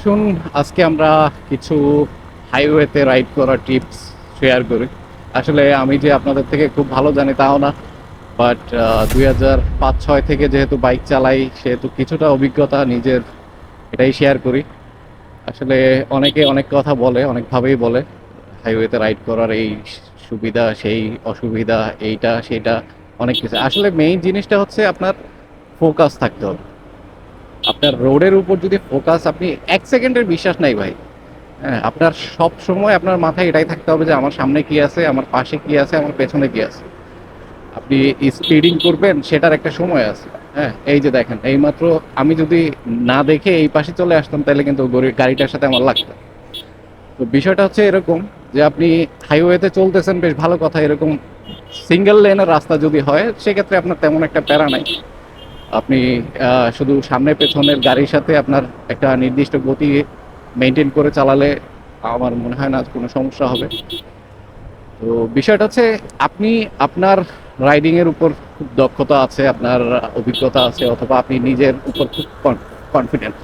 আসুন আজকে আমরা কিছু হাইওয়েতে রাইড করার টিপস শেয়ার করি। আসলে আমি যে আপনাদের থেকে খুব ভালো জানি তাও না, বাট 2005-06 থেকে যেহেতু বাইক চালাই সেহেতু কিছুটা অভিজ্ঞতা নিজের, এটাই শেয়ার করি। আসলে অনেকে অনেক কথা বলে, অনেকভাবেই বলে হাইওয়েতে রাইড করার এই সুবিধা সেই অসুবিধা, এইটা সেটা অনেক কিছু। আসলে মেইন জিনিসটা হচ্ছে আপনার ফোকাস থাকতে হবে। আপনার রোডের উপর যদি ফোকাস, আপনি 1 সেকেন্ডের বিশ্বাস নাই ভাই। হ্যাঁ, আপনার সব সময় আপনার মাথায় এটাই থাকতে হবে যে আমার সামনে কি আছে, আমার পাশে কি আছে, আমার পেছনে কি আছে। আপনি স্পিডিং করবেন সেটার একটা সময় আছে। হ্যাঁ, এই যে দেখেন এইমাত্র আমি যদি না দেখে এই পাশে চলে আসতাম তাহলে কিন্তু গাড়িটার সাথে আমার লাগতো। তো বিষয়টা হচ্ছে এরকম যে আপনি হাইওয়েতে চলতেছেন, বেশ ভালো কথা। এরকম সিঙ্গেল লেনের রাস্তা যদি হয় সেক্ষেত্রে আপনার তেমন একটা প্যারা নাই। আপনি শুধু সামনে পেছনের গাড়ির সাথে আপনার একটা নির্দিষ্ট গতি মেনটেন করে চালালে আমার মনে হয় না কোনো সমস্যা হবে। তো বিষয়টা হচ্ছে আপনি আপনার রাইডিং এর উপর খুব দক্ষতা আছে, আপনার অভিজ্ঞতা আছে, অথবা আপনি নিজের উপর খুব কনফিডেন্ট,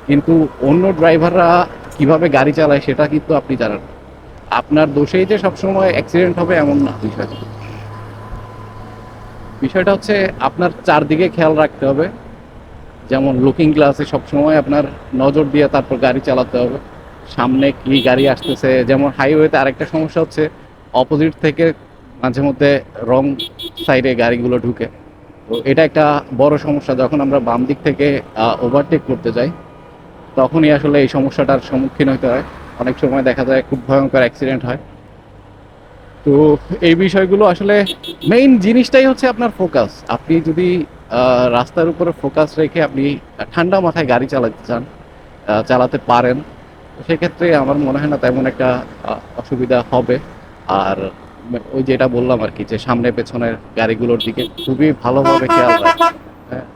কিন্তু অন্য ড্রাইভাররা কিভাবে গাড়ি চালায় সেটা কিন্তু আপনি জানেন না। আপনার দোষেই যে সবসময় অ্যাক্সিডেন্ট হবে এমন না। বিষয়টা হচ্ছে আপনার চারদিকে খেয়াল রাখতে হবে। যেমন লুকিং গ্লাসে সবসময় আপনার নজর দিয়ে তারপর গাড়ি চালাতে হবে। সামনে কি গাড়ি আসতেছে, যেমন হাইওয়েতে আরেকটা সমস্যা হচ্ছে অপোজিট থেকে মাঝে মধ্যে রং সাইডে গাড়িগুলো ঢুকে। তো এটা একটা বড় সমস্যা, যখন আমরা বাম দিক থেকে ওভারটেক করতে যাই তখনই আসলে এই সমস্যাটার সম্মুখীন হতে হয়। অনেক সময় দেখা যায় খুব ভয়ঙ্কর অ্যাক্সিডেন্ট হয়। তো এই বিষয়গুলো আসলে মেইন জিনিসটাই হচ্ছে আপনার ফোকাস। আপনি যদি রাস্তার উপরে ফোকাস রেখে আপনি ঠান্ডা মাথায় গাড়ি চালাতে চান, চালাতে পারেন, সেক্ষেত্রে আমার মনে হয় না তেমন একটা অসুবিধা হবে। আর ওই যেটা বললাম আর কি, যে সামনে পেছনের গাড়িগুলোর দিকে খুবই ভালোভাবে খেয়াল রাখবেন। হ্যাঁ,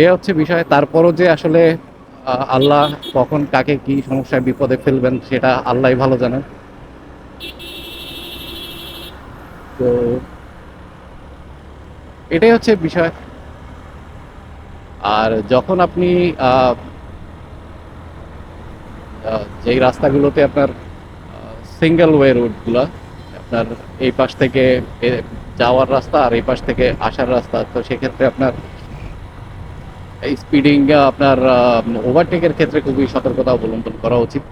এ হচ্ছে বিষয়। তারপরও যে আসলে আল্লাহ কখন কাকে কি সমস্যায় বিপদে ফেলবেন সেটা আল্লাহই ভালো জানেন। তো এটাই হচ্ছে বিষয়। আর যখন আপনি আহ, যেই রাস্তাগুলোতে আপনার সিঙ্গেল ওয়ে রোডগুলো, আপনার এই পাশ থেকে যাওয়ার রাস্তা আর এই পাশ থেকে আসার রাস্তা, তো সেক্ষেত্রে আপনার স্পিডিং, আপনার ওভারটেকের ক্ষেত্রে খুবই সতর্কতা অবলম্বন করা উচিত।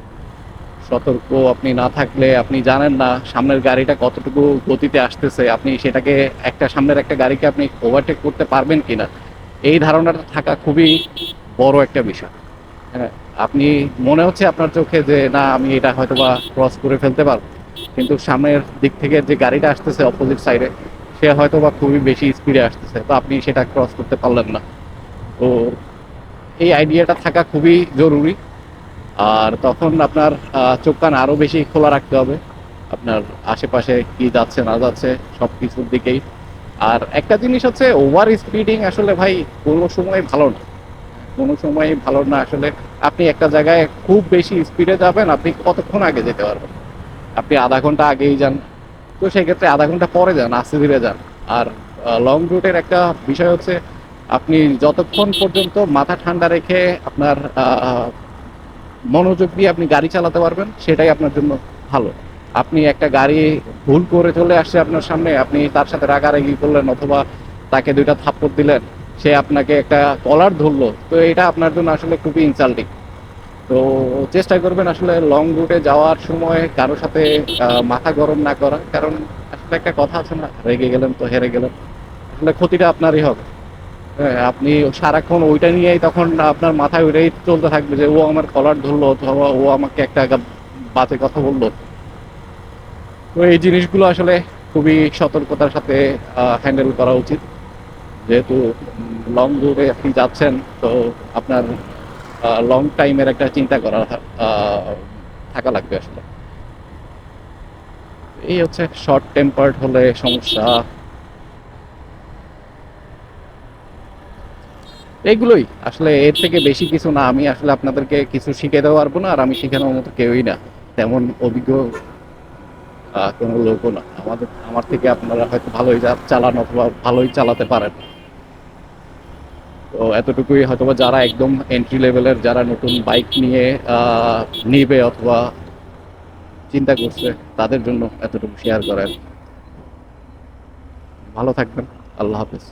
সতর্ক আপনি না থাকলে আপনি জানেন না সামনের গাড়িটা কতটুকু গতিতে আসতেছে, আপনি সেটাকে সামনের একটা গাড়িকে আপনি ওভারটেক করতে পারবেন কিনা, এই ধারণাটা থাকা খুবই বড় একটা বিষয়। হ্যাঁ, আপনি মনে হচ্ছে আপনার চোখে যে না আমি এটা হয়তোবা ক্রস করে ফেলতে পারবো, কিন্তু সামনের দিক থেকে যে গাড়িটা আসতেছে অপোজিট সাইডে সে হয়তোবা খুবই বেশি স্পিডে আসতেছে, তো আপনি সেটা ক্রস করতে পারলেন না। তো এই আইডিয়াটা থাকা খুবই জরুরি। আর তখন আপনার চোখ কান আরও বেশি খোলা রাখতে হবে, আপনার আশেপাশে কি যাচ্ছে না যাচ্ছে সব কিছুর দিকেই। আর একটা জিনিস হচ্ছে ওভার স্পিডিং আসলে ভাই কোনো সময় ভালো না, কোনো সময় ভালো না আসলে। আপনি একটা জায়গায় খুব বেশি স্পিডে যাবেন, আপনি কতক্ষণ আগে যেতে পারবেন? আপনি আধা ঘন্টা আগেই যান, তো সেক্ষেত্রে আধা ঘন্টা পরে যান, আস্তে ধীরে যান। আর লং রুটের একটা বিষয় হচ্ছে আপনি যতক্ষণ পর্যন্ত মাথা ঠান্ডা রেখে আপনার মনোযোগ দিয়ে আপনি গাড়ি চালাতে পারবেন সেটাই আপনার জন্য ভালো। আপনি একটা গাড়ি ভুল করে চলে আসছে আপনার সামনে, আপনি তার সাথে রাগারাগি করলেন অথবা তাকে দুইটা থাপ্পড় দিলেন, সে আপনাকে একটা কলার ধরলো, তো এটা আপনার জন্য আসলে খুবই ইনসাল্টিং। তো চেষ্টা করবেন আসলে লং রুটে যাওয়ার সময় কারোর সাথে মাথা গরম না করা, কারণ আসলে একটা কথা আছে না, রেগে গেলেন তো হেরে গেলেন, আসলে ক্ষতিটা আপনারই হবে। হ্যাঁ, আপনি সারাক্ষণ ওইটা নিয়েই তখন আপনার মাথায় ওইটাই চলতে থাকবে যে ও আমার কলার ধরলো অথবা ও আমাকে একটা বাজে কথা বললো। তো এই জিনিসগুলো আসলে খুবই সতর্কতার সাথে হ্যান্ডেল করা উচিত। যেহেতু লং রুটে আপনি যাচ্ছেন, তো আপনার লং টাইমের একটা চিন্তা করা আহ, থাকা লাগবে আসলে। এই হচ্ছে, শর্ট টেম্পার্ড হলে সমস্যা এগুলোই। আসলে এর থেকে বেশি কিছু না, আমি আসলে আপনাদেরকে কিছু শিখে দেওয়া পারবো না, আর আমি শেখানোর মতো কেউই না, তেমন অভিজ্ঞ কোনো লোকও না। আমার থেকে আপনারা হয়তো ভালোই চালান অথবা ভালোই চালাতে পারেন। তো এতটুকুই, হয়তোবা যারা একদম এন্ট্রি লেভেলের, যারা নতুন বাইক নিয়ে নিবে অথবা চিন্তা করছে, তাদের জন্য এতটুকু শেয়ার করার। ভালো থাকবেন। আল্লাহ হাফেজ।